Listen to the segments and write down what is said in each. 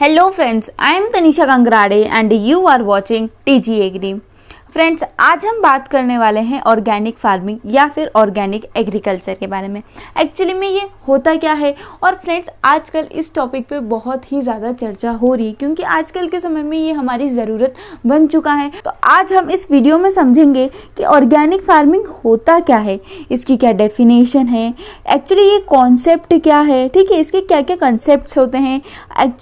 Hello friends, I am Tanisha Gangrade and you are watching TG Agri। Friends, आज हम बात करने वाले हैं ऑर्गेनिक फार्मिंग या फिर ऑर्गेनिक एग्रीकल्चर के बारे में। एक्चुअली में ये होता क्या है। और फ्रेंड्स, आजकल इस टॉपिक पे बहुत ही ज़्यादा चर्चा हो रही है क्योंकि आजकल के समय में ये हमारी ज़रूरत बन चुका है। तो आज हम इस वीडियो में समझेंगे कि ऑर्गेनिक फार्मिंग होता क्या है, इसकी क्या डेफिनेशन है, एक्चुअली ये कॉन्सेप्ट क्या है, ठीक है, इसके क्या क्या कंसेप्ट होते हैं,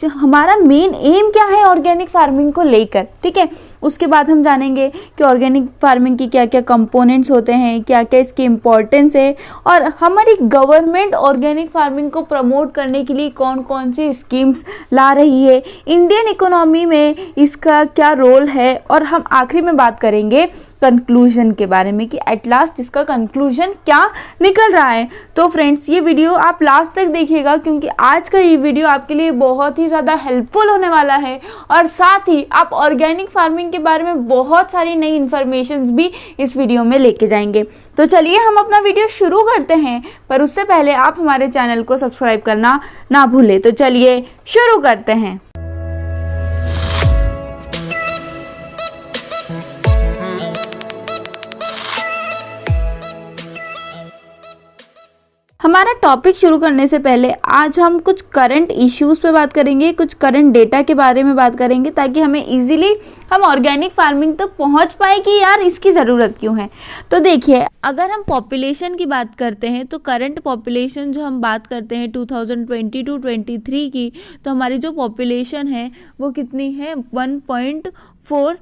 हमारा मेन एम क्या है ऑर्गेनिक फार्मिंग को लेकर, ठीक है। उसके बाद हम जानेंगे कि ऑर्गेनिक फार्मिंग की क्या क्या कंपोनेंट्स होते हैं, क्या क्या इसकी इम्पोर्टेंस है और हमारी गवर्नमेंट ऑर्गेनिक फार्मिंग को प्रमोट करने के लिए कौन कौन सी स्कीम्स ला रही है, इंडियन इकोनॉमी में इसका क्या रोल है। और हम आखिरी में बात करेंगे कंक्लूजन के बारे में कि एट लास्ट इसका कंक्लूजन क्या निकल रहा है। तो फ्रेंड्स, ये वीडियो आप लास्ट तक देखिएगा क्योंकि आज का ये वीडियो आपके लिए बहुत ही ज़्यादा हेल्पफुल होने वाला है और साथ ही आप ऑर्गेनिक फार्मिंग के बारे में बहुत सारी नई इन्फॉर्मेशंस भी इस वीडियो में लेके जाएंगे। तो चलिए हम अपना वीडियो शुरू करते हैं, पर उससे पहले आप हमारे चैनल को सब्सक्राइब करना ना भूलें। तो चलिए शुरू करते हैं। हमारा टॉपिक शुरू करने से पहले आज हम कुछ करंट इश्यूज़ पे बात करेंगे, कुछ करंट डेटा के बारे में बात करेंगे ताकि हमें इजीली हम ऑर्गेनिक फार्मिंग तक पहुंच पाए कि यार इसकी ज़रूरत क्यों है। तो देखिए, अगर हम पॉपुलेशन की बात करते हैं तो करंट पॉपुलेशन जो हम बात करते हैं 2022-23 की, तो हमारी जो पॉपुलेशन है वो कितनी है 1.47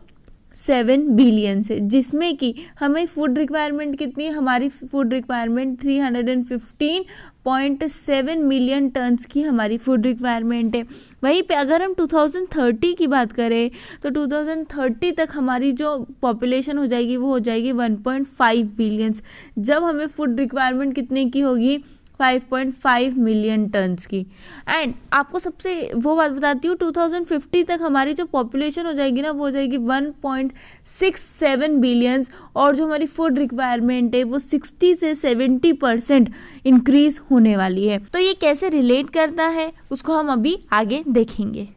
बिलियन से, जिसमें कि हमें फूड रिक्वायरमेंट कितनी, हमारी फूड रिक्वायरमेंट 315.7 मिलियन टन्स की हमारी फूड रिक्वायरमेंट है। वहीं पे अगर हम 2030 की बात करें तो 2030 तक हमारी जो पॉपुलेशन हो जाएगी वो हो जाएगी 1.5 बिलियंस, जब हमें फूड रिक्वायरमेंट कितने की होगी 5.5 मिलियन टन्स की। एंड आपको सबसे वो बात बताती हूँ, 2050 तक हमारी जो पॉपुलेशन हो जाएगी ना वो हो जाएगी 1.67 बिलियंस और जो हमारी फूड रिक्वायरमेंट है वो 60 से 70% इंक्रीज होने वाली है। तो ये कैसे रिलेट करता है उसको हम अभी आगे देखेंगे।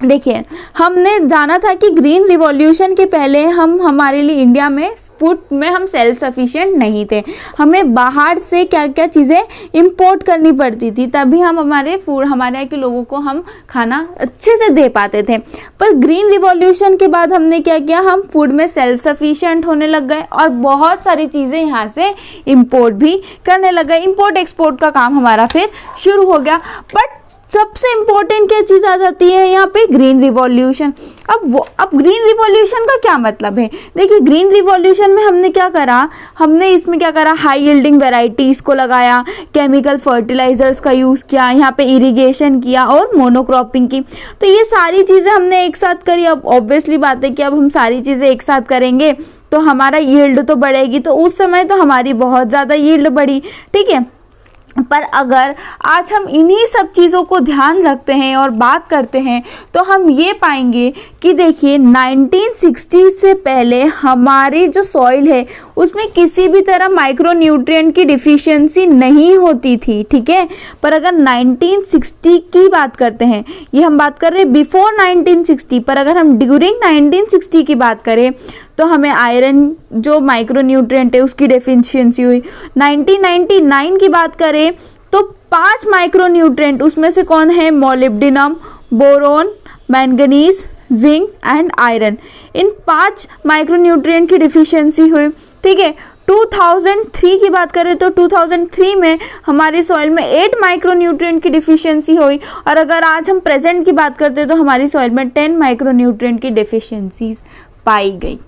देखिए, हमने जाना था कि ग्रीन रिवॉल्यूशन के पहले हमारे लिए इंडिया में फूड में हम सेल्फ सफिशिएंट नहीं थे, हमें बाहर से क्या क्या चीज़ें इंपोर्ट करनी पड़ती थी, तभी हम हमारे यहाँ के लोगों को हम खाना अच्छे से दे पाते थे। पर ग्रीन रिवॉल्यूशन के बाद हमने क्या किया, हम फूड में सेल्फ सफिशिएंट होने लग गए और बहुत सारी चीज़ें यहाँ से इंपोर्ट भी करने लग गए। इंपोर्ट एक्सपोर्ट का काम हमारा फिर शुरू हो गया। बट सबसे इम्पोर्टेंट क्या चीज़ आ जाती है यहाँ पे, ग्रीन रिवॉल्यूशन। अब ग्रीन रिवॉल्यूशन का क्या मतलब है। देखिए, ग्रीन रिवॉल्यूशन में हमने क्या करा, हमने इसमें क्या करा, हाई यील्डिंग वेराइटीज़ को लगाया, केमिकल फर्टिलाइजर्स का यूज़ किया, यहाँ पे इरिगेशन किया और मोनोक्रॉपिंग की। तो ये सारी चीज़ें हमने एक साथ करी। अब ऑब्वियसली बात है कि अब हम सारी चीज़ें एक साथ करेंगे तो हमारा यील्ड तो बढ़ेगी। तो उस समय तो हमारी बहुत ज़्यादा यील्ड बढ़ी, ठीक है। पर अगर आज हम इन्हीं सब चीज़ों को ध्यान रखते हैं और बात करते हैं तो हम ये पाएंगे कि देखिए 1960 से पहले हमारी जो सॉइल है उसमें किसी भी तरह माइक्रो न्यूट्रिएंट की डिफिशियंसी नहीं होती थी, ठीक है। पर अगर 1960 की बात करते हैं, ये हम बात कर रहे हैं बिफोर 1960, पर अगर हम ड्यूरिंग 1960 की बात करें तो हमें आयरन जो माइक्रो न्यूट्रिएंट है उसकी डेफिशिएंसी हुई। 1999 की बात करें तो 5 माइक्रो न्यूट्रिएंट, उसमें से कौन है, molybdenum, boron, manganese, zinc and iron, in 5 micro nutrient की डिफिशियंसी हुई, ठीक है। 2003 की बात करें तो 2003 में हमारी सॉइल में 8 माइक्रो न्यूट्रिएंट की डिफिशियंसी हुई और अगर आज हम प्रेजेंट की बात करते हैं तो हमारी सॉइल में 10 माइक्रो न्यूट्रिएंट की डिफिशियंसीज पाई गई।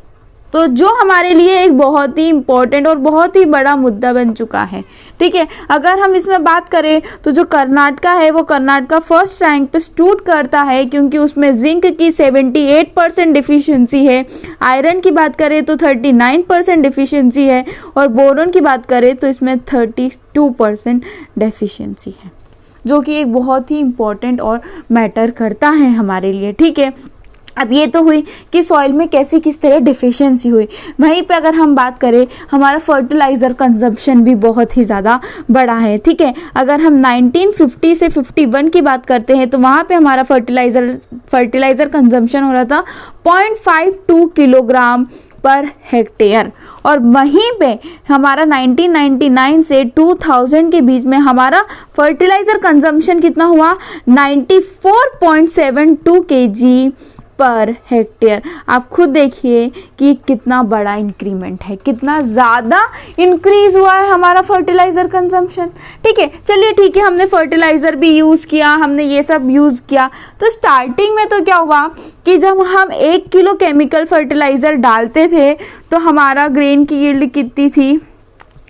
तो जो हमारे लिए एक बहुत ही इम्पोर्टेंट और बहुत ही बड़ा मुद्दा बन चुका है, ठीक है। अगर हम इसमें बात करें तो जो कर्नाटका है वो कर्नाटका फर्स्ट रैंक पे स्टूड करता है क्योंकि उसमें जिंक की 78% डिफिशियंसी है, आयरन की बात करें तो 39% डिफिशियंसी है और बोरोन की बात करें तो इसमें 32% डिफिशियंसी है, जो कि एक बहुत ही इम्पोर्टेंट और मैटर करता है हमारे लिए, ठीक है। अब ये तो हुई कि सॉइल में कैसी किस तरह डिफिशियंसी हुई। वहीं पे अगर हम बात करें, हमारा फर्टिलाइज़र कंजम्पशन भी बहुत ही ज़्यादा बढ़ा है। ठीक है, अगर हम 1950 से 51 की बात करते हैं तो वहाँ पे हमारा फर्टिलाइज़र कंजम्पशन हो रहा था 0.52 किलोग्राम पर हेक्टेयर, और वहीं पे हमारा 1999 से 2000 के बीच में हमारा फर्टिलाइज़र कंजम्पशन कितना हुआ, 94.72 kg पर हेक्टेयर। आप खुद देखिए कि कितना बड़ा इंक्रीमेंट है, कितना ज़्यादा इंक्रीज हुआ है हमारा फर्टिलाइज़र कंजम्पशन। ठीक है, चलिए ठीक है, हमने फर्टिलाइज़र भी यूज़ किया, हमने ये सब यूज़ किया। तो स्टार्टिंग में तो क्या हुआ कि जब हम 1 किलो केमिकल फर्टिलाइज़र डालते थे तो हमारा ग्रेन की यील्ड कितनी थी,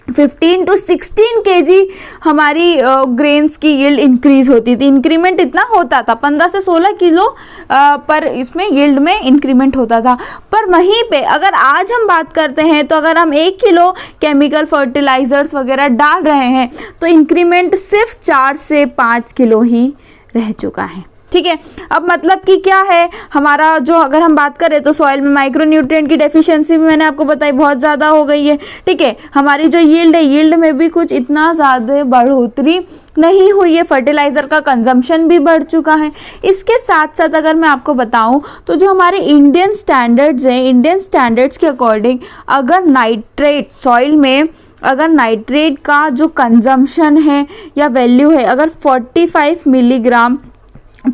15 to 16 kg हमारी ग्रेन्स की यील्ड इंक्रीज होती थी। इंक्रीमेंट इतना होता था, 15 से 16 किलो पर इसमें यील्ड में इंक्रीमेंट होता था। पर वहीं पे अगर आज हम बात करते हैं तो अगर हम 1 किलो केमिकल फर्टिलाइजर्स वगैरह डाल रहे हैं तो इंक्रीमेंट सिर्फ 4 से 5 किलो ही रह चुका है। ठीक है, अब मतलब कि क्या है हमारा जो, अगर हम बात करें तो सॉइल में माइक्रोन्यूट्रिएंट की डेफिशिएंसी भी मैंने आपको बताई बहुत ज़्यादा हो गई है। ठीक है, हमारी जो यील्ड है, यील्ड में भी कुछ इतना ज़्यादा बढ़ोतरी नहीं हुई है, फर्टिलाइज़र का कंजम्पशन भी बढ़ चुका है। इसके साथ साथ अगर मैं आपको बताऊं तो जो हमारे इंडियन स्टैंडर्ड्स हैं, इंडियन स्टैंडर्ड्स के अकॉर्डिंग अगर नाइट्रेट सॉइल में, अगर नाइट्रेट का जो कंजम्पशन है या वैल्यू है अगर 45 मिलीग्राम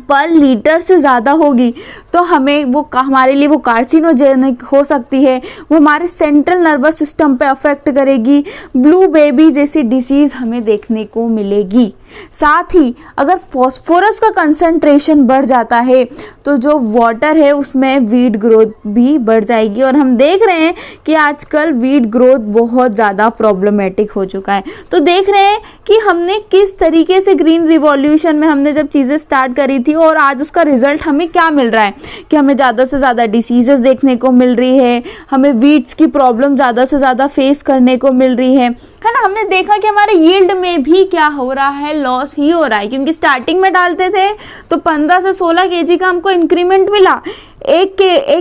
पर लीटर से ज़्यादा होगी तो हमें वो, हमारे लिए वो कार्सिनोजेनिक हो सकती है, वो हमारे सेंट्रल नर्वस सिस्टम पे अफेक्ट करेगी, ब्लू बेबी जैसी डिसीज़ हमें देखने को मिलेगी। साथ ही अगर फॉस्फोरस का कंसंट्रेशन बढ़ जाता है तो जो वाटर है उसमें वीड ग्रोथ भी बढ़ जाएगी, और हम देख रहे हैं कि आजकल वीड ग्रोथ बहुत ज़्यादा प्रॉब्लमेटिक हो चुका है। तो देख रहे हैं कि हमने किस तरीके से ग्रीन रिवॉल्यूशन में हमने जब चीज़ें स्टार्ट करी थी और आज उसका रिजल्ट हमें क्या मिल रहा है कि हमें ज़्यादा से ज़्यादा डिसीजेस देखने को मिल रही है, हमें वीड्स की प्रॉब्लम ज़्यादा से ज़्यादा फेस करने को मिल रही है ना। हमने देखा कि हमारे यील्ड में भी क्या हो रहा है, लॉस ही हो रहा है, क्योंकि स्टार्टिंग में डालते थे तो 15 से 16 kg का हमको इंक्रीमेंट मिला, एक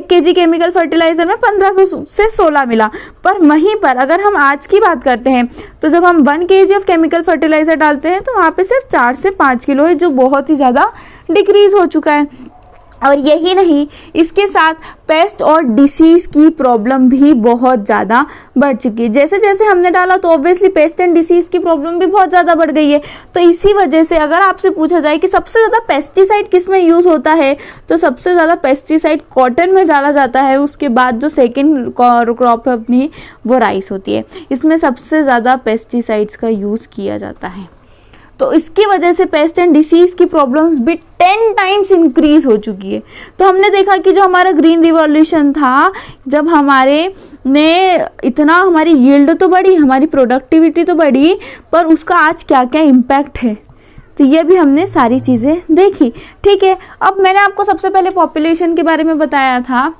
केजी केमिकल फर्टिलाइजर में 1500 से 16 मिला। पर वहीं पर अगर हम आज की बात करते हैं तो जब हम 1 kg ऑफ केमिकल फर्टिलाइजर डालते हैं तो वहाँ पे सिर्फ 4 से 5 किलो है, जो बहुत ही ज़्यादा डिक्रीज हो चुका है। और यही नहीं, इसके साथ पेस्ट और डिसीज़ की प्रॉब्लम भी बहुत ज़्यादा बढ़ चुकी है। जैसे जैसे हमने डाला तो ऑब्वियसली पेस्ट एंड डिसीज़ की प्रॉब्लम भी बहुत ज़्यादा बढ़ गई है। तो इसी वजह से अगर आपसे पूछा जाए कि सबसे ज़्यादा पेस्टिसाइड किस में यूज़ होता है तो सबसे ज़्यादा पेस्टिसाइड कॉटन में डाला जाता है। उसके बाद जो सेकेंड क्रॉप अपनी वो राइस होती है, इसमें सबसे ज़्यादा पेस्टिसाइड्स का यूज़ किया जाता है। तो इसकी वजह से पेस्ट एंड डिसीज़ की प्रॉब्लम्स भी 10 टाइम्स इंक्रीज हो चुकी है। तो हमने देखा कि जो हमारा ग्रीन रिवॉल्यूशन था, जब हमारे ने इतना, हमारी यील्ड तो बढ़ी, हमारी प्रोडक्टिविटी तो बढ़ी, पर उसका आज क्या क्या इम्पैक्ट है तो ये भी हमने सारी चीज़ें देखी। ठीक है, अब मैंने आपको सबसे पहले पॉपुलेशन के बारे में बताया था,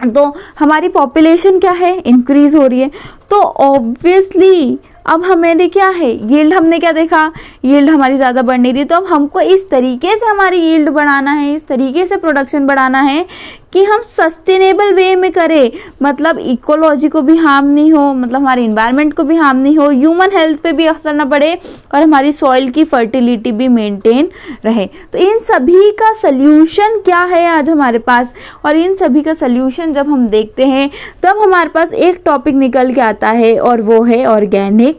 तो हमारी पॉपुलेशन क्या है, इंक्रीज हो रही है। तो ऑब्वियसली अब हमें क्या है, यील्ड हमने क्या देखा, यील्ड हमारी ज़्यादा बढ़ नहीं रही। तो अब हमको इस तरीके से हमारी यील्ड बढ़ाना है, इस तरीके से प्रोडक्शन बढ़ाना है कि हम सस्टेनेबल वे में करें, मतलब इकोलॉजी को भी हार्म नहीं हो, मतलब हमारे इन्वायरमेंट को भी हार्म नहीं हो, ह्यूमन हेल्थ पे भी असर ना पड़े और हमारी सॉइल की फर्टिलिटी भी मेंटेन रहे। तो इन सभी का सल्यूशन क्या है आज हमारे पास, और इन सभी का सल्यूशन जब हम देखते हैं तब हमारे पास एक टॉपिक निकल के आता है और वो है ऑर्गेनिक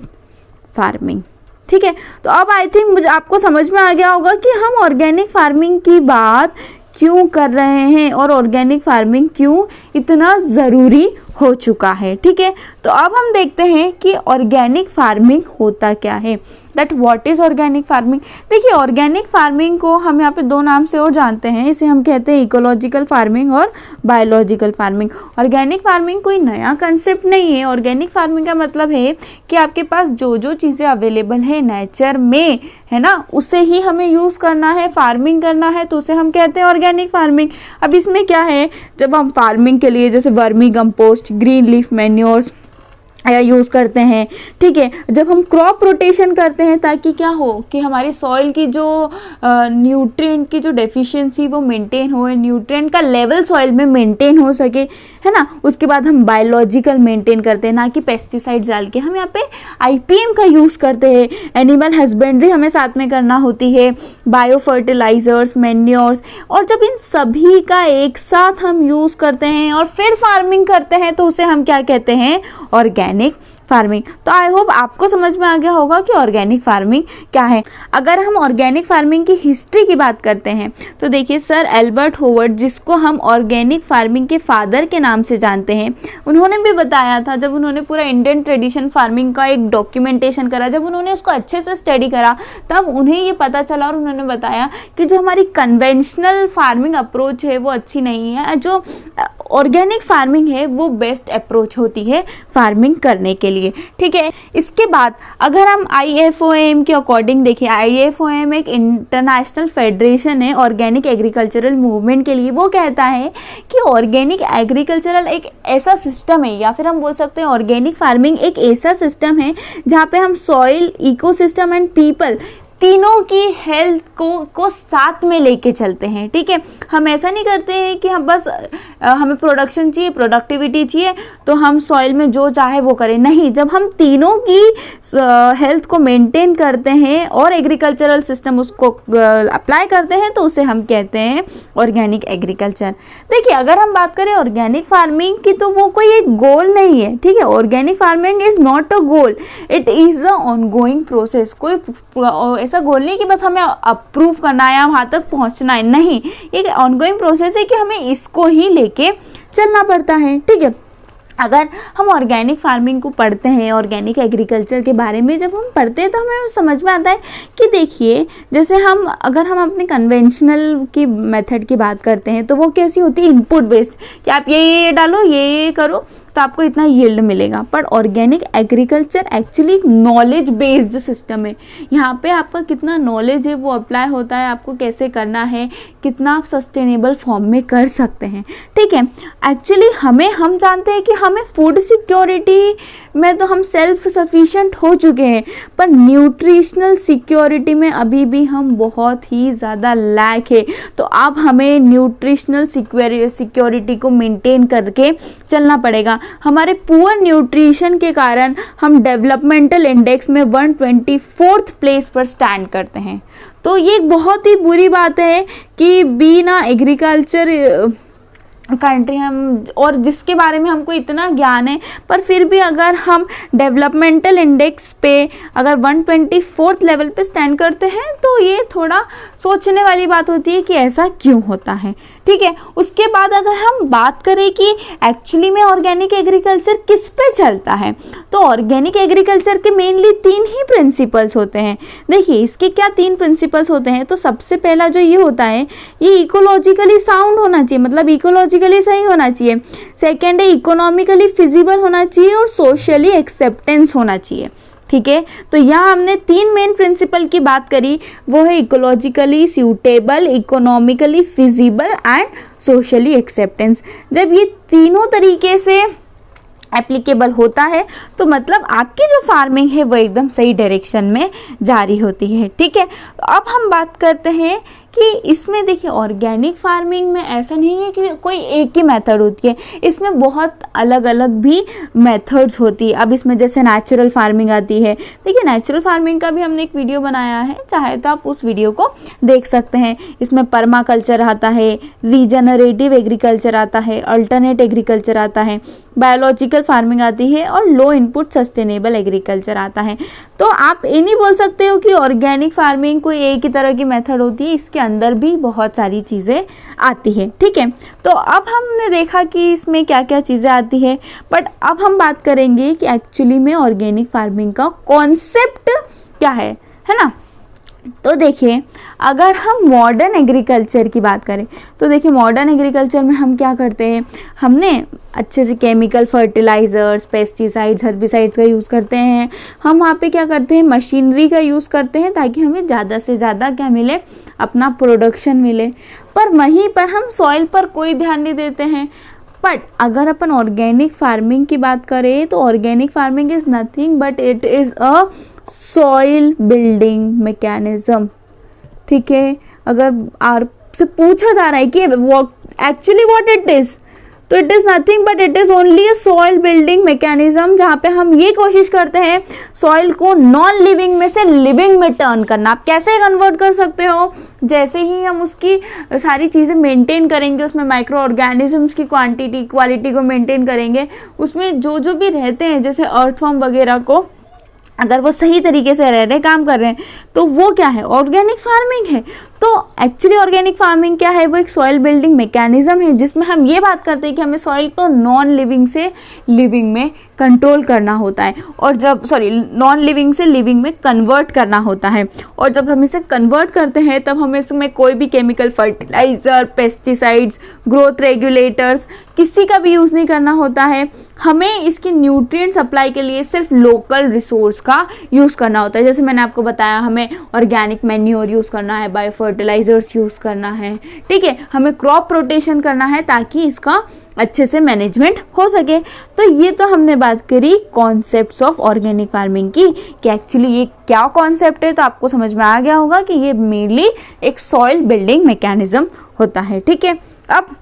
फार्मिंग। ठीक है, तो अब आई थिंक मुझे आपको समझ में आ गया होगा कि हम ऑर्गेनिक फार्मिंग की बात क्यों कर रहे हैं और ऑर्गेनिक फार्मिंग क्यों इतना ज़रूरी हो चुका है। ठीक है, तो अब हम देखते हैं कि ऑर्गेनिक फार्मिंग होता क्या है, that what is organic farming. देखिए, ऑर्गेनिक फार्मिंग को हम यहाँ पे दो नाम से और जानते हैं, इसे हम कहते हैं इकोलॉजिकल फार्मिंग और बायोलॉजिकल फार्मिंग। ऑर्गेनिक फार्मिंग कोई नया कंसेप्ट नहीं है। ऑर्गेनिक फार्मिंग का मतलब है कि आपके पास जो जो चीज़ें अवेलेबल है नेचर में, है ना, उसे ही हमें यूज़ करना है, फार्मिंग करना है, तो उसे हम कहते हैं ऑर्गेनिक फार्मिंग। अब इसमें क्या है, जब हम फार्मिंग के लिए जैसे vermi compost, green leaf manures, use करते हैं। ठीक है, जब हम क्रॉप रोटेशन करते हैं ताकि क्या हो कि हमारी सॉइल की जो न्यूट्रिएंट की जो डेफिशिएंसी वो मेंटेन हो, न्यूट्रिएंट का लेवल सॉइल में मेंटेन हो सके, है ना। उसके बाद हम बायोलॉजिकल मेंटेन करते हैं, ना कि पेस्टिसाइड्स डाल के। हम यहाँ पे आईपीएम का यूज़ करते हैं, एनिमल हस्बेंड्री हमें साथ में करना होती है, बायो फर्टिलाइजर्स, मैन्योर्स, और जब इन सभी का एक साथ हम यूज़ करते हैं और फिर फार्मिंग करते हैं तो उसे हम क्या कहते हैं, ऑर्गेनिक फार्मिंग। तो आई होप आपको समझ में आ गया होगा कि ऑर्गेनिक फार्मिंग क्या है। अगर हम ऑर्गेनिक फार्मिंग की हिस्ट्री की बात करते हैं तो देखिए, सर एल्बर्ट होवर्ड, जिसको हम ऑर्गेनिक फार्मिंग के फादर के नाम से जानते हैं, उन्होंने भी बताया था, जब उन्होंने पूरा इंडियन ट्रेडिशन फार्मिंग का एक डॉक्यूमेंटेशन करा, जब उन्होंने उसको अच्छे से स्टडी करा, तब उन्हें ये पता चला और उन्होंने बताया कि जो हमारी कन्वेंशनल फार्मिंग अप्रोच है वो अच्छी नहीं है, जो ऑर्गेनिक फार्मिंग है वो बेस्ट अप्रोच होती है फार्मिंग करने के लिए। ठीक है, इसके बाद अगर हम IFOAM के अकॉर्डिंग देखें, IFOAM एक इंटरनेशनल फेडरेशन है ऑर्गेनिक एग्रीकल्चरल मूवमेंट के लिए। वो कहता है कि ऑर्गेनिक एग्रीकल्चरल एक ऐसा सिस्टम है, या फिर हम बोल सकते हैं ऑर्गेनिक फार्मिंग एक ऐसा सिस्टम है जहाँ पे हम सॉइल, इकोसिस्टम एंड पीपल तीनों की हेल्थ को साथ में लेके चलते हैं। ठीक है, हम ऐसा नहीं करते हैं कि हम बस हमें प्रोडक्शन चाहिए, प्रोडक्टिविटी चाहिए तो हम सॉइल में जो चाहे वो करें। नहीं, जब हम तीनों की हेल्थ को मेंटेन करते हैं और एग्रीकल्चरल सिस्टम उसको अप्लाई करते हैं तो उसे हम कहते हैं ऑर्गेनिक एग्रीकल्चर। देखिए, अगर हम बात करें ऑर्गेनिक फार्मिंग की तो वो कोई एक गोल नहीं है। ठीक है, organic farming is not a goal, it is a ongoing process. कोई ऐसा गोल नहीं कि बस हमें अप्रूव करना है, वहाँ तक पहुँचना है, नहीं, ये ऑनगोइंग प्रोसेस है कि हमें इसको ही लेके चलना पड़ता है। ठीक है, अगर हम ऑर्गेनिक फार्मिंग को पढ़ते हैं, ऑर्गेनिक एग्रीकल्चर के बारे में जब हम पढ़ते हैं तो हमें समझ में आता है कि देखिए, जैसे अगर हम अपने कन्वेंशनल की मेथड की बात करते हैं तो वो कैसी होती है, इनपुट बेस्ड, कि आप ये डालो, ये करो तो आपको इतना यील्ड मिलेगा। पर ऑर्गेनिक एग्रीकल्चर एक्चुअली एक नॉलेज बेस्ड सिस्टम है। यहाँ पे आपका कितना नॉलेज है वो अप्लाई होता है, आपको कैसे करना है, कितना आप सस्टेनेबल फॉर्म में कर सकते हैं। ठीक है, एक्चुअली हम जानते हैं कि हमें फूड सिक्योरिटी में तो हम सेल्फ सफिशिएंट हो चुके हैं, पर न्यूट्रिशनल सिक्योरिटी में अभी भी हम बहुत ही ज़्यादा लैक है। तो अब हमें न्यूट्रिशनल सिक्योरिटी को मेंटेन करके चलना पड़ेगा। हमारे पुअर न्यूट्रिशन के कारण हम डेवलपमेंटल इंडेक्स में 124th प्लेस पर स्टैंड करते हैं। तो ये एक बहुत ही बुरी बात है कि बिना एग्रीकल्चर कंट्री हम, और जिसके बारे में हमको इतना ज्ञान है, पर फिर भी अगर हम डेवलपमेंटल इंडेक्स पे अगर 124th लेवल पे स्टैंड करते हैं तो ये थोड़ा सोचने वाली बात होती है कि ऐसा क्यों होता है। ठीक है, उसके बाद अगर हम बात करें कि एक्चुअली में ऑर्गेनिक एग्रीकल्चर किस पे चलता है, तो ऑर्गेनिक एग्रीकल्चर के मेनली 3 ही प्रिंसिपल्स होते हैं। देखिए, इसके क्या 3 प्रिंसिपल्स होते हैं। तो सबसे पहला जो ये होता है, ये इकोलॉजिकली साउंड होना चाहिए, मतलब इकोलॉजिकली सही होना चाहिए। सेकेंड है, इकोनॉमिकली फिजिबल होना चाहिए, और सोशली एक्सेप्टेंस होना चाहिए। ठीक है, तो यहाँ हमने 3 मेन प्रिंसिपल की बात करी, वो है ecologically suitable, economically feasible and socially acceptance. जब ये तीनों तरीके से एप्लीकेबल होता है तो मतलब आपकी जो फार्मिंग है वो एकदम सही डायरेक्शन में जारी होती है। ठीक है, तो अब हम बात करते हैं कि इसमें देखिए, ऑर्गेनिक फार्मिंग में ऐसा नहीं है कि कोई एक ही मेथड होती है, इसमें बहुत अलग अलग भी मेथड्स होती है। अब इसमें जैसे नेचुरल फार्मिंग आती है। देखिए, नेचुरल फार्मिंग का भी हमने एक वीडियो बनाया है, चाहे तो आप उस वीडियो को देख सकते हैं। इसमें पर्माकल्चर आता है, रीजनरेटिव एग्रीकल्चर आता है, अल्टरनेट एग्रीकल्चर आता है, बायोलॉजिकल फार्मिंग आती है, और लो इनपुट सस्टेनेबल एग्रीकल्चर आता है। तो आप ये नहीं बोल सकते हो कि ऑर्गेनिक फार्मिंग कोई एक ही तरह की मेथड होती है, इसके अंदर भी बहुत सारी चीज़ें आती है। ठीक है, तो अब हमने देखा कि इसमें क्या क्या चीज़ें आती है, बट अब हम बात करेंगे कि एक्चुअली में ऑर्गेनिक फार्मिंग का कॉन्सेप्ट क्या है ना। तो देखिए, अगर हम मॉडर्न एग्रीकल्चर की बात करें तो देखिए, मॉडर्न एग्रीकल्चर में हम क्या करते हैं, हमने अच्छे से केमिकल फर्टिलाइजर्स, पेस्टिसाइड्स, हर्बिसाइड्स का यूज़ करते हैं। हम वहाँ पे क्या करते हैं, मशीनरी का यूज़ करते हैं ताकि हमें ज़्यादा से ज़्यादा क्या मिले, अपना प्रोडक्शन मिले। पर वहीं पर हम सॉइल पर कोई ध्यान नहीं देते हैं। बट अगर अपन ऑर्गेनिक फार्मिंग की बात करें तो organic farming is nothing but it is a soil building mechanism. ठीक है, अगर आपसे पूछा जा रहा है कि एक्चुअली व्हाट इट इज, तो it is nothing but it is only a soil building mechanism, जहाँ पे हम ये कोशिश करते हैं सॉइल को नॉन लिविंग में से लिविंग में टर्न करना। आप कैसे कन्वर्ट कर सकते हो, जैसे ही हम उसकी सारी चीज़ें मेंटेन करेंगे, उसमें माइक्रो ऑर्गेनिजम्स की क्वालिटी को मेंटेन करेंगे, उसमें जो जो भी रहते हैं जैसे अर्थवर्म वगैरह को, अगर वो सही तरीके से रह रहे काम कर रहे हैं, तो वो क्या है, ऑर्गेनिक फार्मिंग है। तो एक्चुअली ऑर्गेनिक फार्मिंग क्या है, वो एक सॉइल बिल्डिंग मैकेनिज्म है जिसमें हम ये बात करते हैं कि हमें सॉइल को नॉन लिविंग से लिविंग में कंट्रोल करना होता है, और जब नॉन लिविंग से लिविंग में कन्वर्ट करना होता है, और जब हम इसे कन्वर्ट करते हैं तब हमें इसमें कोई भी chemical fertiliser, pesticides, growth regulators किसी का भी यूज़ नहीं करना होता है। हमें इसकी न्यूट्रिएंट सप्लाई के लिए सिर्फ लोकल रिसोर्स का यूज़ करना होता है। जैसे मैंने आपको बताया, हमें ऑर्गेनिक मैन्योर यूज़ करना है, बायो फर्टिलाइजर्स यूज़ करना है, ठीक है, हमें क्रॉप रोटेशन करना है ताकि इसका अच्छे से मैनेजमेंट हो सके। तो ये तो हमने बात करी कॉन्सेप्ट्स ऑफ ऑर्गेनिक फार्मिंग की, कि एक्चुअली ये क्या कॉन्सेप्ट है, तो आपको समझ में आ गया होगा कि ये मेनली एक सॉइल बिल्डिंग मैकेनिज्म होता है। ठीक है, अब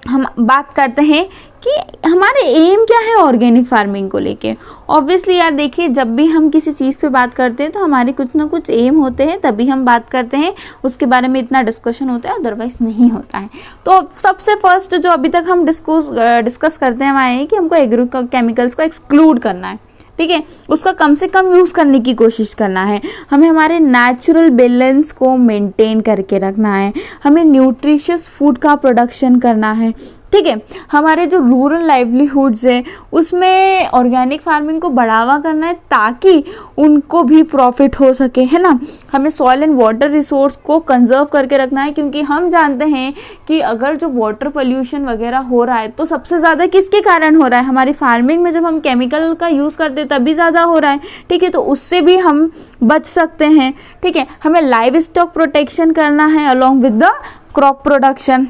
हम बात करते हैं कि हमारे एम क्या है ऑर्गेनिक फार्मिंग को लेके। ऑब्वियसली यार देखिए, जब भी हम किसी चीज़ पे बात करते हैं तो हमारे कुछ ना कुछ एम होते हैं, तभी हम बात करते हैं, उसके बारे में इतना डिस्कशन होता है, अदरवाइज नहीं होता है। तो सबसे फर्स्ट जो अभी तक हम डिस्कस करते हैं हमारे कि हमको एग्रो केमिकल्स को एक्सक्लूड करना है। ठीक है, उसका कम से कम यूज़ करने की कोशिश करना है, हमें हमारे नेचुरल बैलेंस को मेंटेन करके रखना है, हमें न्यूट्रिशियस फूड का प्रोडक्शन करना है। ठीक है, हमारे जो रूरल लाइवलीहुड्स है उसमें ऑर्गेनिक फार्मिंग को बढ़ावा करना है ताकि उनको भी प्रॉफिट हो सके, है ना। हमें सॉइल एंड वाटर रिसोर्स को कंजर्व करके रखना है, क्योंकि हम जानते हैं कि अगर जो वाटर पोल्यूशन वगैरह हो रहा है तो सबसे ज़्यादा किसके कारण हो रहा है, हमारी फार्मिंग में जब हम केमिकल का यूज़ करते हैं तभी ज़्यादा हो रहा है। ठीक है, तो उससे भी हम बच सकते हैं। ठीक है, हमें लाइव स्टॉक प्रोटेक्शन करना है along with the crop production.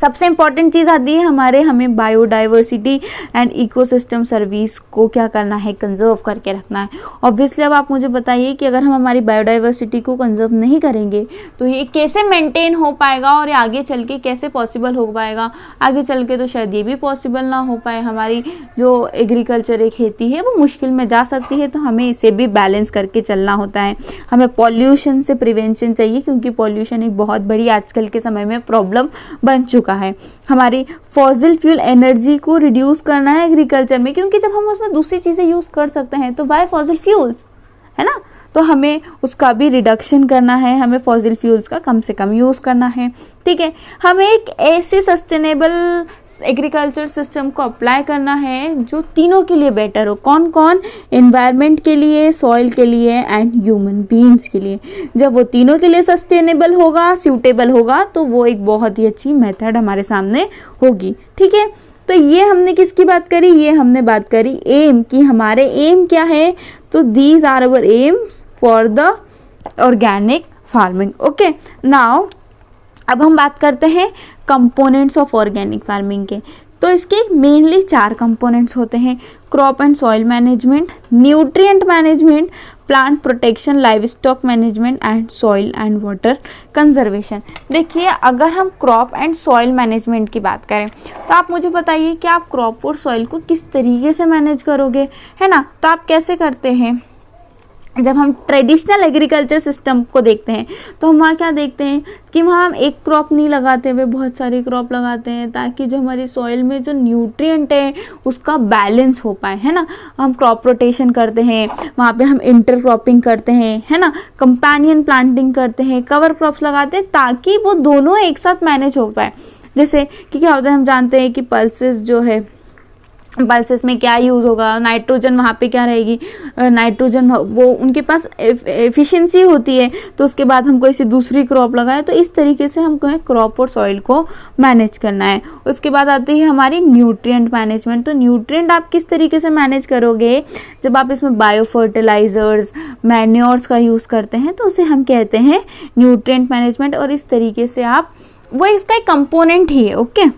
सबसे इंपॉर्टेंट चीज़ आती है हमें बायोडाइवर्सिटी एंड इकोसिस्टम सर्विस को क्या करना है, कंजर्व करके रखना है। ऑब्वियसली अब आप मुझे बताइए कि अगर हम हमारी बायोडाइवर्सिटी को कंजर्व नहीं करेंगे तो ये कैसे मेंटेन हो पाएगा, और ये आगे चल के कैसे पॉसिबल हो पाएगा। आगे चल के तो शायद ये भी पॉसिबल ना हो पाए, हमारी जो एग्रीकल्चर खेती है वो मुश्किल में जा सकती है। तो हमें इसे भी बैलेंस करके चलना होता है। हमें पॉल्यूशन से प्रिवेंशन चाहिए, क्योंकि पॉल्यूशन एक बहुत बड़ी आजकल के समय में प्रॉब्लम बन चुका है। हमारी फॉसिल फ्यूल एनर्जी को रिड्यूस करना है एग्रीकल्चर में, क्योंकि जब हम उसमें दूसरी चीजें यूज कर सकते हैं तो वाई फॉसिल फ्यूल्स, है ना। तो हमें उसका भी रिडक्शन करना है, हमें फॉसिल फ्यूल्स का कम से कम यूज़ करना है। ठीक है, हमें एक ऐसे सस्टेनेबल एग्रीकल्चर सिस्टम को अप्लाई करना है जो तीनों के लिए बेटर हो। कौन कौन, एनवायरनमेंट के लिए, सॉइल के लिए एंड ह्यूमन बीइंग्स के लिए। जब वो तीनों के लिए सस्टेनेबल होगा, सूटेबल होगा, तो वो एक बहुत ही अच्छी मेथड हमारे सामने होगी। ठीक है, तो ये हमने किसकी बात करी, ये हमने बात करी एम की। हमारे एम क्या है, तो these are our aims for the organic farming. Okay, now अब हम बात करते हैं कंपोनेंट्स ऑफ ऑर्गेनिक फार्मिंग के। तो इसके मेनली 4 कंपोनेंट्स होते हैं: crop and soil management, nutrient management, plant protection, live stock management and soil and water conservation. देखिए, अगर हम क्रॉप एंड सॉइल मैनेजमेंट की बात करें तो आप मुझे बताइए कि आप क्रॉप और सॉइल को किस तरीके से मैनेज करोगे, है ना। तो आप कैसे करते हैं, जब हम ट्रेडिशनल एग्रीकल्चर सिस्टम को देखते हैं तो हम वहाँ क्या देखते हैं कि वहाँ हम एक क्रॉप नहीं लगाते हुए बहुत सारी क्रॉप लगाते हैं, ताकि जो हमारी सॉइल में जो न्यूट्रिएंट है उसका बैलेंस हो पाए, है ना। हम क्रॉप रोटेशन करते हैं, वहाँ पे हम इंटर क्रॉपिंग करते हैं, है ना, कंपेनियन प्लांटिंग करते हैं, कवर क्रॉप्स लगाते हैं, ताकि वो दोनों एक साथ मैनेज हो पाए। जैसे कि क्या होता है, हम जानते हैं कि पल्सेस जो है, पल्सेस में क्या यूज़ होगा, नाइट्रोजन वहाँ पे क्या रहेगी, नाइट्रोजन वो उनके पास एफिशिएंसी होती है, तो उसके बाद हम कोई सी दूसरी क्रॉप लगाए। तो इस तरीके से हमको क्रॉप और सॉइल को मैनेज करना है। उसके बाद आती है हमारी न्यूट्रिएंट मैनेजमेंट। तो न्यूट्रिएंट आप किस तरीके से मैनेज करोगे, जब आप इसमें बायो फर्टिलाइजर्स, मैन्योर्स का यूज़ करते हैं तो उसे हम कहते हैं न्यूट्रिएंट मैनेजमेंट। और इस तरीके से आप, वो इसका एक कंपोनेंट ही है। ओके,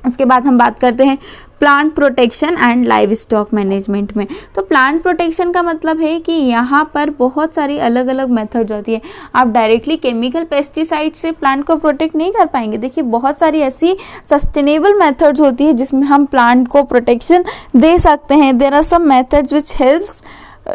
उसके बाद हम बात करते हैं plant protection and live stock management में। तो प्लांट प्रोटेक्शन का मतलब है कि यहाँ पर बहुत सारी अलग अलग मेथड्स होती है। आप डायरेक्टली केमिकल पेस्टिसाइड से प्लांट को प्रोटेक्ट नहीं कर पाएंगे। देखिए बहुत सारी ऐसी सस्टेनेबल मेथड्स होती है जिसमें हम प्लांट को प्रोटेक्शन दे सकते हैं। There are some methods which helps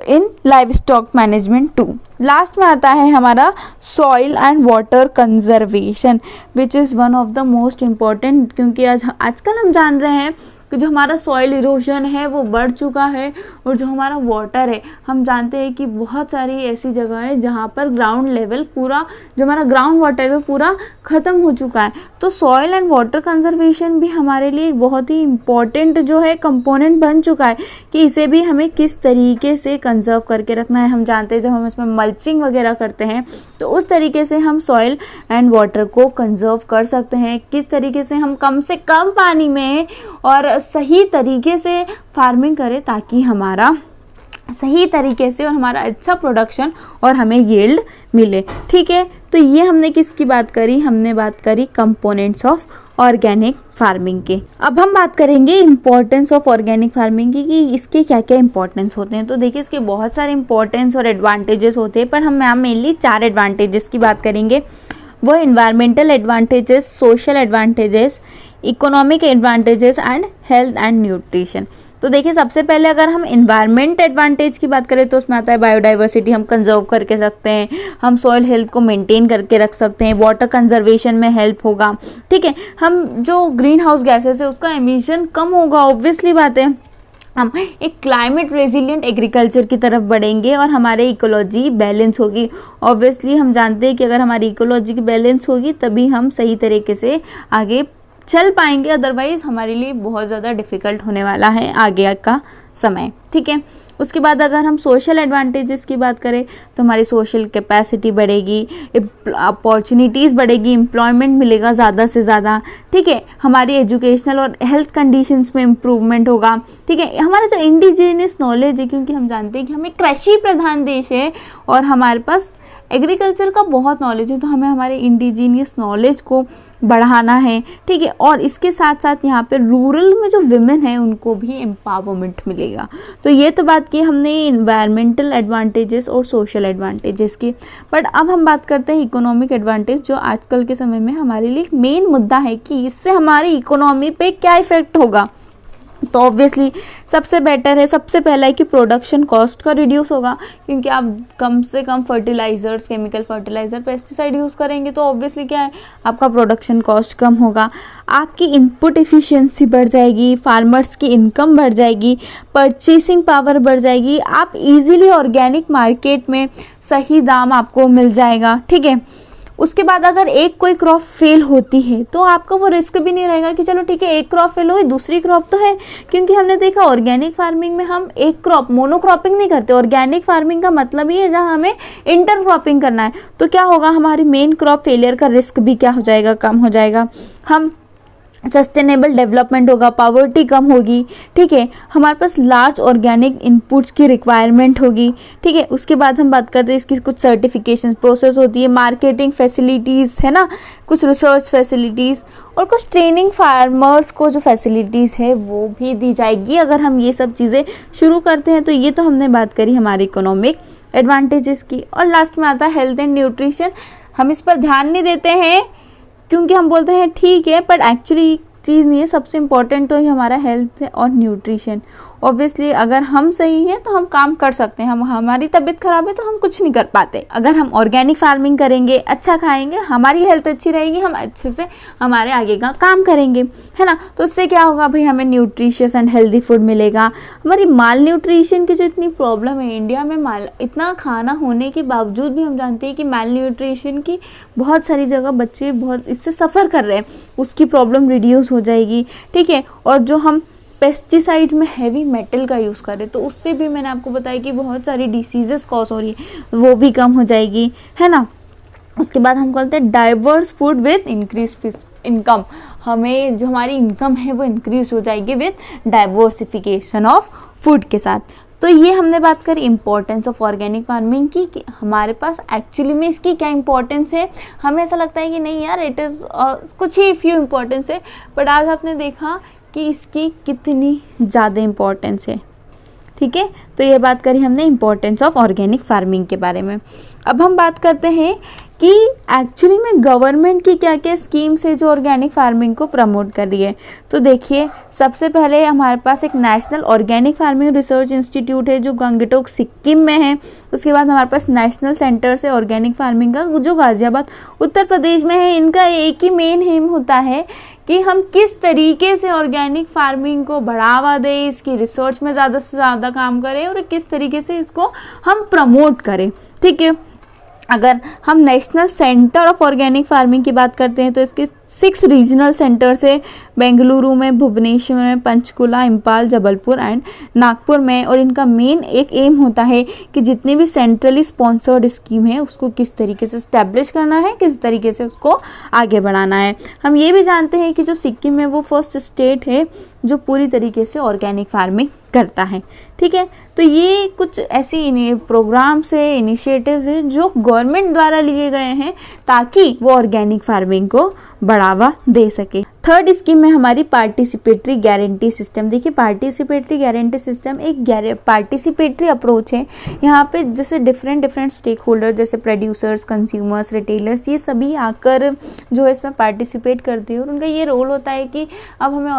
in livestock management too. Last में आता है हमारा soil and water conservation which is one of the most important, क्योंकि आजकल हम जान रहे हैं कि जो हमारा सॉइल इरोजन है वो बढ़ चुका है, और जो हमारा वाटर है हम जानते हैं कि बहुत सारी ऐसी जगह है जहाँ पर ग्राउंड लेवल पूरा, जो हमारा ग्राउंड वाटर है पूरा ख़त्म हो चुका है। तो सॉइल एंड वाटर कंजर्वेशन भी हमारे लिए एक बहुत ही इम्पॉर्टेंट जो है कंपोनेंट बन चुका है कि इसे भी हमें किस तरीके से कंजर्व करके रखना है। हम जानते हैं जब हम इसमें मल्चिंग वगैरह करते हैं तो उस तरीके से हम सॉइल एंड वाटर को कंजर्व कर सकते हैं। किस तरीके से हम कम से कम पानी में और सही तरीके से फार्मिंग करें ताकि हमारा सही तरीके से और हमारा अच्छा प्रोडक्शन और हमें यील्ड मिले। ठीक है, तो ये हमने किसकी बात करी, हमने बात करी कंपोनेंट्स ऑफ ऑर्गेनिक फार्मिंग के। अब हम बात करेंगे इम्पोर्टेंस ऑफ ऑर्गेनिक फार्मिंग की, कि इसके क्या क्या इंपॉर्टेंस होते हैं। तो देखिए इसके बहुत सारे इंपॉर्टेंस और एडवांटेजेस होते हैं, पर हम मेनली 4 एडवांटेजेस की बात करेंगे। वो environmental advantages, social advantages, economic advantages and health and nutrition. तो देखिए सबसे पहले अगर हम एनवायरमेंट एडवांटेज की बात करें तो उसमें आता है बायोडाइवर्सिटी, हम कंजर्व करके सकते हैं, हम सॉइल हेल्थ को मेंटेन करके रख सकते हैं, वाटर कंजर्वेशन में हेल्प होगा। ठीक है, हम जो ग्रीन हाउस गैसेस है उसका एमिशन कम होगा, ऑब्वियसली बात है। हम एक क्लाइमेट रेजिलिएंट एग्रीकल्चर की तरफ बढ़ेंगे और हमारे इकोलॉजी बैलेंस होगी। ऑब्वियसली हम जानते हैं कि अगर हमारी इकोलॉजी की बैलेंस होगी तभी हम सही तरीके से आगे चल पाएंगे, अदरवाइज हमारे लिए बहुत ज़्यादा डिफ़िकल्ट होने वाला है आगे का समय। ठीक है, उसके बाद अगर हम सोशल एडवांटेजेस की बात करें तो हमारी सोशल कैपेसिटी बढ़ेगी, अपॉर्चुनिटीज़ बढ़ेगी, एम्प्लॉयमेंट मिलेगा ज़्यादा से ज़्यादा। ठीक है, हमारी एजुकेशनल और हेल्थ कंडीशंस में इम्प्रूवमेंट होगा। ठीक है, हमारा जो इंडिजिनियस नॉलेज है, क्योंकि हम जानते हैं कि हम एक कृषि प्रधान देश है और हमारे पास एग्रीकल्चर का बहुत नॉलेज है, तो हमें हमारे इंडिजीनियस नॉलेज को बढ़ाना है। ठीक है, और इसके साथ साथ यहाँ पे रूरल में जो विमेन है उनको भी एम्पावरमेंट मिलेगा। तो ये तो बात की हमने इन्वायरमेंटल एडवांटेजेस और सोशल एडवांटेजेस की। बट अब हम बात करते हैं इकोनॉमिक एडवांटेज, जो आजकल के समय में हमारे लिए मेन मुद्दा है कि इससे हमारी इकोनॉमी पे क्या इफेक्ट होगा। तो ऑब्वियसली सबसे बेटर है, सबसे पहला है कि प्रोडक्शन कॉस्ट का रिड्यूस होगा, क्योंकि आप कम से कम fertilizers, chemical fertilizer, pesticide use करेंगे तो ऑब्वियसली क्या है, आपका प्रोडक्शन कॉस्ट कम होगा, आपकी इनपुट एफिशिएंसी बढ़ जाएगी, फार्मर्स की इनकम बढ़ जाएगी, परचेसिंग पावर बढ़ जाएगी, आप इजीली ऑर्गेनिक मार्केट में सही दाम आपको मिल जाएगा। ठीक है, उसके बाद अगर एक कोई क्रॉप फेल होती है तो आपका वो रिस्क भी नहीं रहेगा कि चलो ठीक है एक क्रॉप फेल हुई, दूसरी क्रॉप तो है। क्योंकि हमने देखा ऑर्गेनिक फार्मिंग में हम एक क्रॉप, मोनोक्रॉपिंग नहीं करते। ऑर्गेनिक फार्मिंग का मतलब ही है जहाँ हमें इंटर क्रॉपिंग करना है। तो क्या होगा, हमारी मेन क्रॉप फेलियर का रिस्क भी क्या हो जाएगा, कम हो जाएगा। हम सस्टेनेबल डेवलपमेंट होगा, पॉवर्टी कम होगी। ठीक है, हमारे पास लार्ज ऑर्गेनिक इनपुट्स की रिक्वायरमेंट होगी। ठीक है, उसके बाद हम बात करते हैं इसकी कुछ सर्टिफिकेशन प्रोसेस होती है, मार्केटिंग फैसिलिटीज़ है ना, कुछ रिसर्च फैसिलिटीज़ और कुछ ट्रेनिंग फार्मर्स को जो फैसिलिटीज़ है वो भी दी जाएगी अगर हम ये सब चीज़ें शुरू करते हैं। तो ये तो हमने बात करी हमारी इकोनॉमिक एडवांटेजेस की। और लास्ट में आता है हेल्थ एंड न्यूट्रिशन। हम इस पर ध्यान नहीं देते हैं क्योंकि हम बोलते हैं ठीक है, बट एक्चुअली चीज़ नहीं है। सबसे इम्पॉर्टेंट तो ही हमारा हेल्थ है और न्यूट्रिशन। ऑब्वियसली अगर हम सही हैं तो हम काम कर सकते हैं, हमारी तबीयत खराब है तो हम कुछ नहीं कर पाते। अगर हम ऑर्गेनिक फार्मिंग करेंगे, अच्छा खाएंगे, हमारी हेल्थ अच्छी रहेगी, हम अच्छे से हमारे आगे का काम करेंगे, है ना। तो उससे क्या होगा भाई, हमें न्यूट्रिशियस एंड हेल्दी फूड मिलेगा। हमारी माल न्यूट्रिशन की जो इतनी प्रॉब्लम है इंडिया में, इतना खाना होने के बावजूद भी हम जानते हैं कि माल न्यूट्रिशन की बहुत सारी जगह बच्चे बहुत इससे सफ़र कर रहे हैं, उसकी प्रॉब्लम रिड्यूस हो जाएगी। ठीक है, और जो हम पेस्टिसाइड्स में हैवी मेटल का यूज़ करें तो उससे भी मैंने आपको बताया कि बहुत सारी डिसीजेस कॉज हो रही है, वो भी कम हो जाएगी, है ना। उसके बाद हम कहते हैं diverse food with increase income. हमें जो हमारी इनकम है वो इंक्रीज हो जाएगी विद डाइवर्सिफिकेशन ऑफ फूड के साथ। तो ये हमने बात करी इम्पोर्टेंस ऑफ ऑर्गेनिक फार्मिंग की, कि हमारे पास एक्चुअली में इसकी क्या इम्पोर्टेंस है। हमें ऐसा लगता है कि नहीं यार इट इज़ कुछ ही फ्यू इम्पोर्टेंस है, बट आज आपने देखा कि इसकी कितनी ज़्यादा इम्पोर्टेंस है। ठीक है, तो ये बात करी हमने इम्पोर्टेंस ऑफ ऑर्गेनिक फार्मिंग के बारे में। अब हम बात करते हैं कि एक्चुअली में गवर्नमेंट की क्या क्या स्कीम्स है जो ऑर्गेनिक फार्मिंग को प्रमोट कर रही है। तो देखिए, सबसे पहले हमारे पास एक national organic farming research institute है जो गंगटोक सिक्किम में है। उसके बाद हमारे पास नेशनल सेंटर है ऑर्गेनिक फार्मिंग का जो गाजियाबाद उत्तर प्रदेश में है। इनका एक ही मेन एम होता है कि हम किस तरीके से ऑर्गेनिक फार्मिंग को बढ़ावा दें, इसकी रिसर्च में ज़्यादा से ज़्यादा काम करें और किस तरीके से इसको हम प्रमोट करें। ठीक है, अगर हम national centre of organic farming की बात करते हैं तो इसके 6 रीजनल सेंटर्स है, बेंगलुरु में, भुवनेश्वर में, पंचकुला, इम्फाल, जबलपुर एंड नागपुर में। और इनका मेन एक एम होता है कि जितनी भी सेंट्रली स्पॉन्सर्ड स्कीम है उसको किस तरीके से स्टैब्लिश करना है, किस तरीके से उसको आगे बढ़ाना है। हम ये भी जानते हैं कि जो सिक्किम है वो फर्स्ट स्टेट है जो पूरी तरीके से ऑर्गेनिक फार्मिंग करता है। ठीक है, तो ये कुछ ऐसे प्रोग्राम्स है, इनिशिएटिव्स है जो गवर्नमेंट द्वारा लिए गए हैं ताकि वो ऑर्गेनिक फार्मिंग को बढ़ावा दे सके। थर्ड स्कीम में हमारी पार्टिसिपेटरी गारंटी सिस्टम। देखिए, पार्टिसिपेटरी गारंटी सिस्टम एक पार्टिसिपेटरी अप्रोच है। यहाँ पे जैसे डिफरेंट स्टेक होल्डर जैसे प्रोड्यूसर्स, कंज्यूमर्स, रिटेलर्स, ये सभी आकर जो है इसमें पार्टिसिपेट करती है और उनका ये रोल होता है कि अब हमें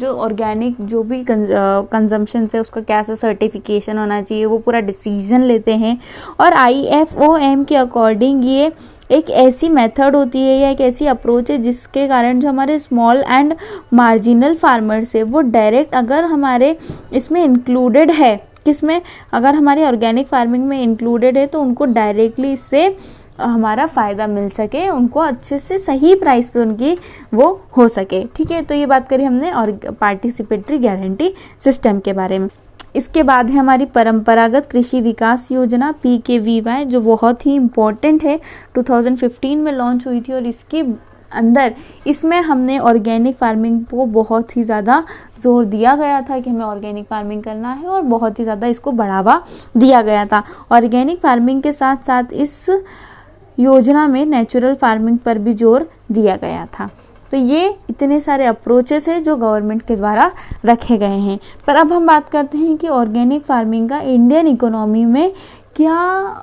ऑर्गेनिक जो भी कंजम्पशन है उसका कैसा सर्टिफिकेशन होना चाहिए वो पूरा डिसीजन लेते हैं। और IFOM के अकॉर्डिंग ये एक ऐसी मेथड होती है या एक ऐसी अप्रोच है जिसके कारण जो हमारे स्मॉल एंड मार्जिनल फार्मर्स है वो डायरेक्ट अगर हमारे इसमें इंक्लूडेड है, किसमें, अगर हमारी ऑर्गेनिक फार्मिंग में इंक्लूडेड है तो उनको डायरेक्टली इससे हमारा फ़ायदा मिल सके, उनको अच्छे से सही प्राइस पे उनकी वो हो सके। ठीक है, तो ये बात करी हमने और पार्टिसिपेटरी गारंटी सिस्टम के बारे में। इसके बाद है हमारी परंपरागत कृषि विकास योजना PKVY जो बहुत ही इम्पोर्टेंट है, 2015 में लॉन्च हुई थी और इसके अंदर इसमें हमने ऑर्गेनिक फार्मिंग को बहुत ही ज़्यादा जोर दिया गया था कि हमें ऑर्गेनिक फार्मिंग करना है और बहुत ही ज़्यादा इसको बढ़ावा दिया गया था। ऑर्गेनिक फार्मिंग के साथ साथ इस योजना में नेचुरल फार्मिंग पर भी जोर दिया गया था। तो ये इतने सारे अप्रोचेस है जो गवर्नमेंट के द्वारा रखे गए हैं। पर अब हम बात करते हैं कि ऑर्गेनिक फार्मिंग का इंडियन इकोनॉमी में क्या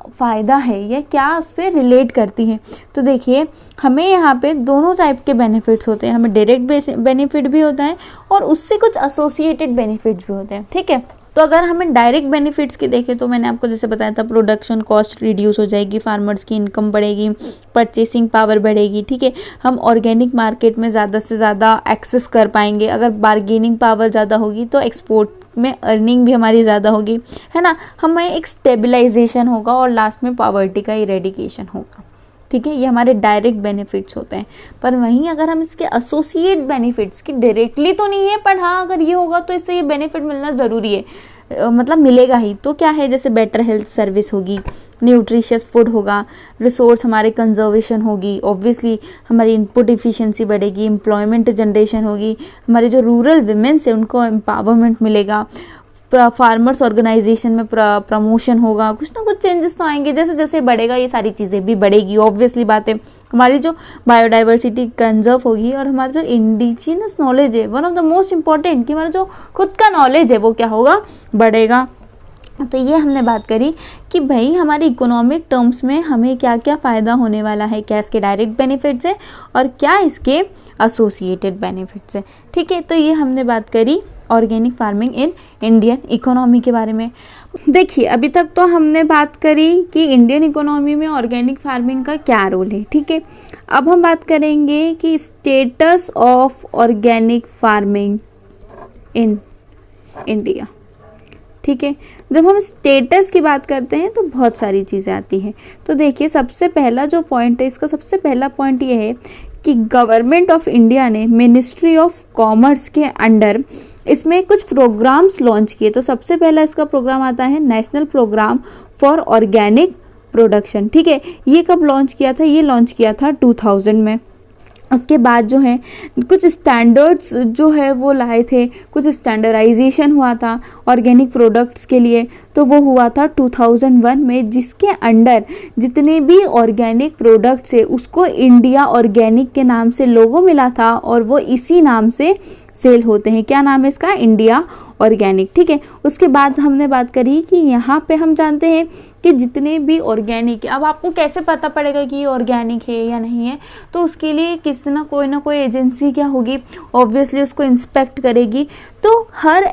फ़ायदा है या क्या उससे रिलेट करती है। तो देखिए, हमें यहाँ पे दोनों टाइप के बेनिफिट्स होते हैं। हमें डायरेक्ट बेनिफिट भी होता है और उससे कुछ एसोसिएटेड बेनिफिट्स भी होते हैं। ठीक है, तो अगर हमें डायरेक्ट बेनिफिट्स की देखें तो मैंने आपको जैसे बताया था, प्रोडक्शन कॉस्ट रिड्यूस हो जाएगी, फार्मर्स की इनकम बढ़ेगी, परचेसिंग पावर बढ़ेगी। ठीक है, हम ऑर्गेनिक मार्केट में ज़्यादा से ज़्यादा एक्सेस कर पाएंगे। अगर बार्गेनिंग पावर ज़्यादा होगी तो एक्सपोर्ट में अर्निंग भी हमारी ज़्यादा होगी, है ना। हमें एक स्टेबलाइजेशन होगा और लास्ट में पॉवर्टी का इरेडिकेशन होगा। ठीक है, ये हमारे डायरेक्ट बेनिफिट्स होते हैं। पर वहीं अगर हम इसके एसोसिएट बेनिफिट्स की डायरेक्टली तो नहीं है, पर हाँ अगर ये होगा तो इससे ये बेनिफिट मिलना ज़रूरी है, मतलब मिलेगा ही। तो क्या है, जैसे बेटर हेल्थ सर्विस होगी, न्यूट्रिशियस फूड होगा, रिसोर्स हमारे कंजर्वेशन होगी, ऑब्वियसली हमारी इनपुट इफिशिएंसी बढ़ेगी, एम्प्लॉयमेंट जनरेशन होगी, हमारे जो रूरल विमेंस है उनको एम्पावरमेंट मिलेगा, फार्मर्स ऑर्गेनाइजेशन में प्रमोशन होगा, कुछ ना कुछ चेंजेस तो आएंगे। जैसे जैसे बढ़ेगा ये सारी चीज़ें भी बढ़ेगी, ऑब्वियसली बात है। हमारी जो बायोडाइवर्सिटी कंजर्व होगी और हमारा जो इंडिजिनस नॉलेज है, one of the most important, कि हमारा जो खुद का नॉलेज है वो क्या होगा, बढ़ेगा। तो ये हमने बात करी कि भाई हमारे इकोनॉमिक टर्म्स में हमें क्या क्या फ़ायदा होने वाला है, क्या इसके डायरेक्ट बेनिफिट्स है और क्या इसके एसोसिएटेड बेनिफिट्स है। ठीक है, तो ये हमने बात करी organic farming in Indian economy के बारे में। देखिए, अभी तक तो हमने बात करी कि इंडियन इकोनॉमी में ऑर्गेनिक फार्मिंग का क्या रोल है। ठीक है, अब हम बात करेंगे कि status of organic farming in India. ठीक है, जब हम स्टेटस की बात करते हैं तो बहुत सारी चीज़ें आती हैं। तो देखिए, सबसे पहला जो पॉइंट है, इसका सबसे पहला पॉइंट ये है कि गवर्नमेंट ऑफ इंडिया ने मिनिस्ट्री ऑफ कॉमर्स के अंडर इसमें कुछ प्रोग्राम्स लॉन्च किए। तो सबसे पहला इसका प्रोग्राम आता है national programme for organic production. ठीक है, ये कब लॉन्च किया था, ये लॉन्च किया था 2000 में। उसके बाद जो है कुछ स्टैंडर्ड्स जो है वो लाए थे, कुछ स्टैंडर्डाइजेशन हुआ था ऑर्गेनिक प्रोडक्ट्स के लिए, तो वो हुआ था 2001 में, जिसके अंडर जितने भी ऑर्गेनिक प्रोडक्ट्स है उसको इंडिया ऑर्गेनिक के नाम से लोगो मिला था और वो इसी नाम से सेल होते हैं। क्या नाम है इसका? India organic. ठीक है, उसके बाद हमने बात करी कि यहाँ पे हम जानते हैं कि जितने भी ऑर्गेनिक, अब आपको कैसे पता पड़ेगा कि ये ऑर्गेनिक है या नहीं है, तो उसके लिए किसी ना कोई एजेंसी क्या होगी, ऑब्वियसली उसको इंस्पेक्ट करेगी। तो हर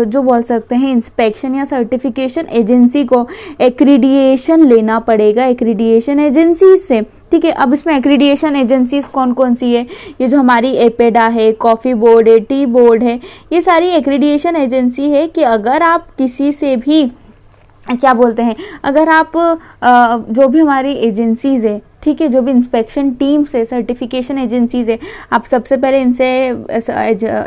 जो बोल सकते हैं इंस्पेक्शन या सर्टिफिकेशन एजेंसी को एक्रीडिएशन लेना पड़ेगा एक्रीडिएशन एजेंसी से। ठीक है, अब इसमें एक्रीडिएशन एजेंसीज कौन कौन सी है? ये जो हमारी एपेडा है, कॉफ़ी बोर्ड है, टी बोर्ड है, ये सारी एक्रीडिएशन एजेंसी है कि अगर आप किसी से भी क्या बोलते हैं, अगर आप जो भी हमारी एजेंसीज़ है, ठीक है, जो भी इंस्पेक्शन टीम से सर्टिफिकेशन एजेंसीज है, आप सबसे पहले इनसे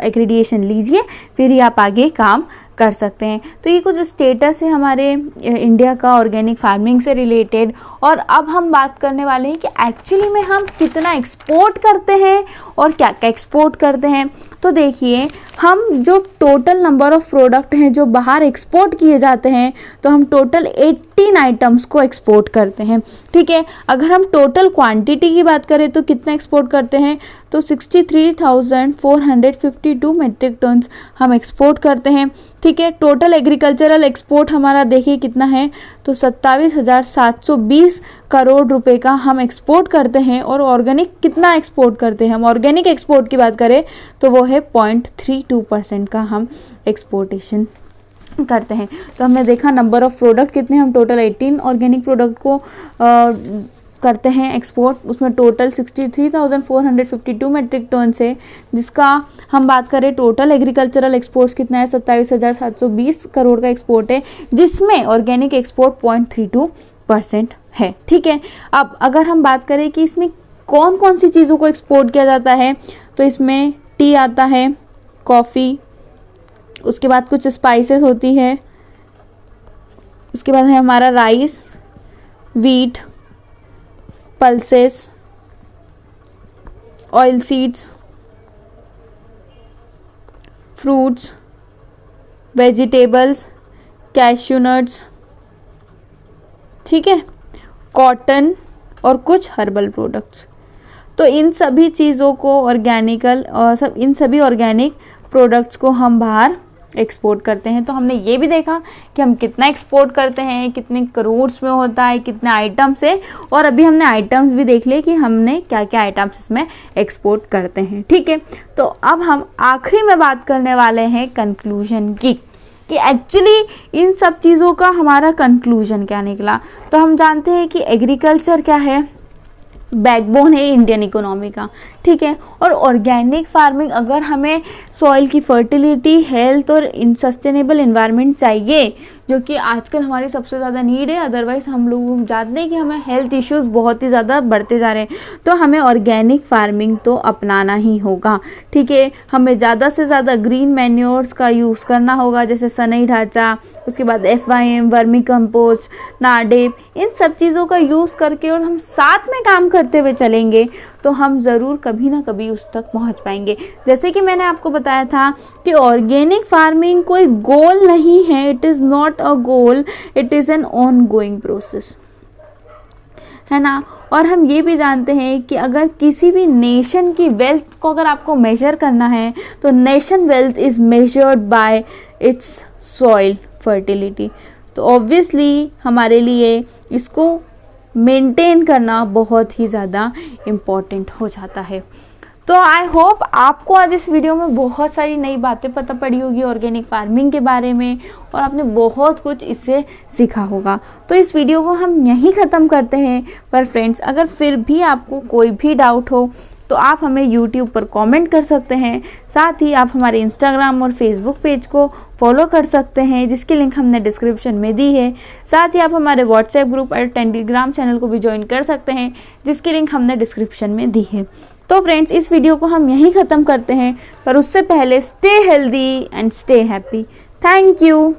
एक्रीडिएशन लीजिए, फिर ही आप आगे काम कर सकते हैं। तो ये कुछ स्टेटस है हमारे इंडिया का ऑर्गेनिक फार्मिंग से रिलेटेड। और अब हम बात करने वाले हैं कि एक्चुअली में हम कितना एक्सपोर्ट करते हैं और क्या क्या एक्सपोर्ट करते हैं। तो देखिए, हम जो टोटल नंबर ऑफ प्रोडक्ट हैं जो बाहर एक्सपोर्ट किए जाते हैं, तो हम टोटल 18 आइटम्स को एक्सपोर्ट करते हैं। ठीक है, अगर हम टोटल क्वांटिटी की बात करें तो कितना एक्सपोर्ट करते हैं, तो 63,452 मेट्रिक टन्स हम एक्सपोर्ट करते हैं। ठीक है, टोटल एग्रीकल्चरल एक्सपोर्ट हमारा देखिए कितना है, तो 27,720 करोड़ रुपए का हम एक्सपोर्ट करते हैं। और ऑर्गेनिक कितना एक्सपोर्ट करते हैं हम? ऑर्गेनिक एक्सपोर्ट की बात करें तो वो है 0.32% का हम एक्सपोर्टेशन करते हैं। तो हमने देखा नंबर ऑफ प्रोडक्ट कितने, हम टोटल 18 ऑर्गेनिक प्रोडक्ट को करते हैं एक्सपोर्ट, उसमें टोटल 63,452 मेट्रिक टन से, जिसका हम बात करें टोटल एग्रीकल्चरल एक्सपोर्ट्स कितना है, 27,720 करोड़ का एक्सपोर्ट है, जिसमें ऑर्गेनिक एक्सपोर्ट 0.32% है। ठीक है, अब अगर हम बात करें कि इसमें कौन कौन सी चीज़ों को एक्सपोर्ट किया जाता है, तो इसमें टी आता है, कॉफ़ी, उसके बाद कुछ स्पाइसेस होती है, उसके बाद है हमारा rice, wheat, pulses, oil seeds, fruits, vegetables, cashew nuts, ठीक है, कॉटन और कुछ हर्बल प्रोडक्ट्स। तो इन सभी चीज़ों को इन सभी ऑर्गेनिक प्रोडक्ट्स को हम बाहर एक्सपोर्ट करते हैं। तो हमने ये भी देखा कि हम कितना एक्सपोर्ट करते हैं, कितने करोड्स में होता है, कितने आइटम्स है, और अभी हमने आइटम्स भी देख लिए कि हमने क्या क्या आइटम्स इसमें एक्सपोर्ट करते हैं। ठीक है, तो अब हम आखिरी में बात करने वाले हैं कंक्लूजन की, कि एक्चुअली इन सब चीज़ों का हमारा कंक्लूजन क्या निकला। तो हम जानते हैं कि एग्रीकल्चर क्या है, बैकबोन है इंडियन इकोनॉमी का। ठीक है, और ऑर्गेनिक फार्मिंग, अगर हमें सॉइल की फर्टिलिटी, हेल्थ और सस्टेनेबल एनवायरनमेंट चाहिए, जो कि आजकल हमारी सबसे ज़्यादा नीड है, अदरवाइज़ हम लोग जानते हैं कि हमें हेल्थ इश्यूज़ बहुत ही ज़्यादा बढ़ते जा रहे हैं, तो हमें ऑर्गेनिक फार्मिंग तो अपनाना ही होगा। ठीक है, हमें ज़्यादा से ज़्यादा ग्रीन मैन्योर्स का यूज़ करना होगा, जैसे सनई ढांचा, उसके बाद FYM, वर्मी कंपोस्ट, नाडेप, इन सब चीज़ों का यूज़ करके और हम साथ में काम करते हुए चलेंगे तो हम ज़रूर कभी ना कभी उस तक पहुंच पाएंगे। जैसे कि मैंने आपको बताया था कि ऑर्गेनिक फार्मिंग कोई गोल नहीं है, it is not a goal, it is an on going process, है ना। और हम ये भी जानते हैं कि अगर किसी भी नेशन की वेल्थ को अगर आपको मेजर करना है, तो nation wealth is measured by it's soil fertility. तो ऑब्वियसली हमारे लिए इसको मेंटेन करना बहुत ही ज़्यादा इम्पॉर्टेंट हो जाता है। तो आई होप आपको आज इस वीडियो में बहुत सारी नई बातें पता पड़ी होगी ऑर्गेनिक फार्मिंग के बारे में, और आपने बहुत कुछ इससे सीखा होगा। तो इस वीडियो को हम यहीं ख़त्म करते हैं। पर फ्रेंड्स, अगर फिर भी आपको कोई भी डाउट हो तो आप हमें YouTube पर कमेंट कर सकते हैं। साथ ही आप हमारे Instagram और Facebook पेज को फॉलो कर सकते हैं, जिसकी लिंक हमने डिस्क्रिप्शन में दी है। साथ ही आप हमारे WhatsApp ग्रुप और टेलीग्राम चैनल को भी ज्वाइन कर सकते हैं, जिसकी लिंक हमने डिस्क्रिप्शन में दी है। तो फ्रेंड्स, इस वीडियो को हम यहीं ख़त्म करते हैं, पर उससे पहले stay healthy and stay happy. Thank you.